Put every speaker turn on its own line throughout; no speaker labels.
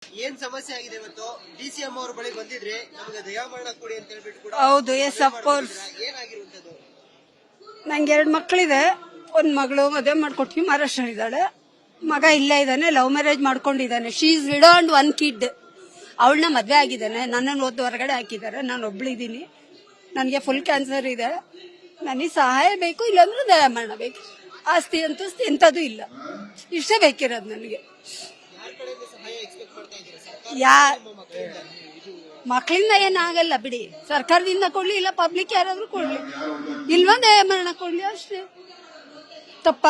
ಏನ್ ಸಮಸ್ಯೆ ಆಗಿದೆ ಇವತ್ತು? ಡಿಸಿಎಂ ಅವ್ರ ಬಳಿ ಬಂದಿದ್ರೆ ನಮಗೆ ದಯಾಮರಣ ಕೊಡಿ ಅಂತ ಹೇಳ್ಬಿಟ್ಟು ಕೂಡ
ಹೌದು, ಎಸ್ ಆಫ್ ಕೋರ್ಸ್.
ಏನಾಗಿರುವಂತದ್ದು?
ನಂಗೆ 2 ಮಕ್ಕಳಿದೆ. ಒಂದ್ ಮಗಳು ಮದುವೆ ಮಾಡ್ಕೊಟ್ಟಿ ಮಹಾರಾಷ್ಟ್ರ ಇದ್ದಾಳೆ, ಮಗ ಇಲ್ಲೇ ಇದ್ದಾನೆ, ಲವ್ ಮ್ಯಾರೇಜ್ ಮಾಡ್ಕೊಂಡಿದ್ದಾನೆ. She is widow and 1 kid. ಅವಳನ್ನ ಮದ್ವೆ ಆಗಿದ್ದಾನೆ, ನನ್ನನ್ನು ಓದ್ ಹೊರಗಡೆ ಹಾಕಿದ್ದಾರೆ, ನಾನು ಒಬ್ಳಿದ್ದೀನಿ. ನನಗೆ ಫುಲ್ ಕ್ಯಾನ್ಸರ್ ಇದೆ, ನನಗೆ ಸಹಾಯ ಬೇಕು, ಇಲ್ಲಾಂದ್ರೆ ದಯಾಮರಣ ಬೇಕು. ಆಸ್ತಿ ಅಂತಸ್ತಿ ಎಂತದೂ ಇಲ್ಲ, ಇಷ್ಟೇ ಬೇಕಿರೋದು ನನಗೆ.
ಯಾರ ಕಡೆಯಿಂದ ಸಹಾಯ ಎಕ್ಸ್ಪೆಕ್ಟ್ ಮಾಡ್ತಾ ಇದ್ದೀರಾ? ಸರ್ಕಾರ
ಯಾ
ನಿಮ್ಮ ಮಕ್ಕಳಿಂದ
ಮಕ್ಕಳಿಂದ ಏನಾಗಲ್ಲ ಬಿಡಿ, ಸರ್ಕಾರದಿಂದ ಕೊಡ್ಲಿ, ಇಲ್ಲ ಪಬ್ಲಿಕ್ ಯಾರಾದ್ರೂ ಕೊಡ್ಲಿ, ಇಲ್ವಾ ದಯಾಮರಣ ಕೊಡ್ಲಿ, ಅಷ್ಟೇ. ತಪ್ಪ?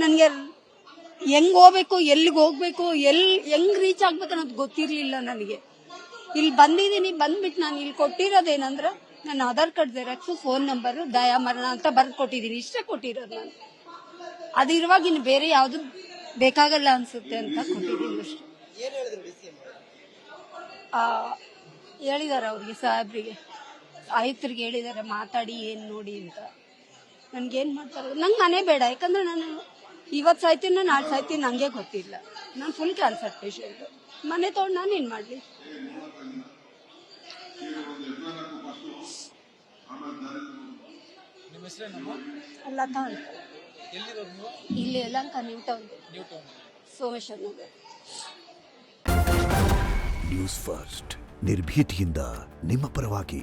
ನನ್ಗೆ ಹೆಂಗ್ ಹೋಗ್ಬೇಕು, ಎಲ್ಲಿಗೆ ಹೋಗ್ಬೇಕು, ಹೆಂಗ್ ರೀಚ್ ಆಗ್ಬೇಕು ಅನ್ನೋದು ಗೊತ್ತಿರ್ಲಿಲ್ಲ ನನಗೆ. ಇಲ್ಲಿ ಬಂದಿದ್ದೀನಿ, ಬಂದ್ಬಿಟ್ಟು ನಾನು ಇಲ್ಲಿ ಕೊಟ್ಟಿರೋದೇನಂದ್ರೆ ನನ್ನ Aadhaar card xerox, phone number, ದಯಾಮರಣ ಅಂತ ಬರ್ದು ಕೊಟ್ಟಿದ್ದೀನಿ, ಇಷ್ಟೇ ಕೊಟ್ಟಿರೋದು ನಾನು. ಅದಿರುವಾಗ ಇನ್ನು ಬೇರೆ ಯಾವ್ದು ಬೇಕಾಗಲ್ಲ ಅನ್ಸುತ್ತೆ ಅಂತ ಕೊಟ್ಟಿದ್ದೀನಿ ಅಷ್ಟೇ.
ಏನ್ ಹೇಳಿದ್ರು ಡಿಸಿಎಂ?
ಹೇಳಿದಾರೆ ಅವ್ರಿಗೆ, ಸಾಹೇಬ್ರಿಗೆ, ಆಯುಕ್ತರಿಗೆ ಹೇಳಿದಾರೆ, ಮಾತಾಡಿ ಏನ್ ನೋಡಿ ಅಂತ. ನನ್ಗೇನ್ ಮಾಡ್ತಾರೆ, ನಂಗೆ ಮನೆ ಬೇಡ, ಯಾಕಂದ್ರೆ ನಾನು ಇವತ್ತು ಸಾಯ್ತೀನಿ, ನಾಳೆ ಸಾಯ್ತೀನಿ, ನಂಗೆ ಗೊತ್ತಿಲ್ಲ. ನಾನು ಫುಲ್ ಕ್ಯಾನ್ಸರ್ ಪೇಷಂಟ್, ಮನೆ ತಗೊಂಡು ನಾನು ಏನ್ ಮಾಡ್ಲಿ?
ನಿಮ್ಮ ಹೆಸರೇನಮ್ಮ?
ಲತಾ ಅಂತ,
ಎಲ್ಲಿರೋದು ನೀವು?
ಇಲ್ಲಿ ಯಲಹಂಕ ನ್ಯೂ ಟೌನ್, ಸೋಮೇಶ್ವರ ನಗರ.
ನ್ಯೂಸ್ ಫಸ್ಟ್, ನಿರ್ಭೀತಿಯಿಂದ ನಿಮ್ಮ ಪರವಾಗಿ.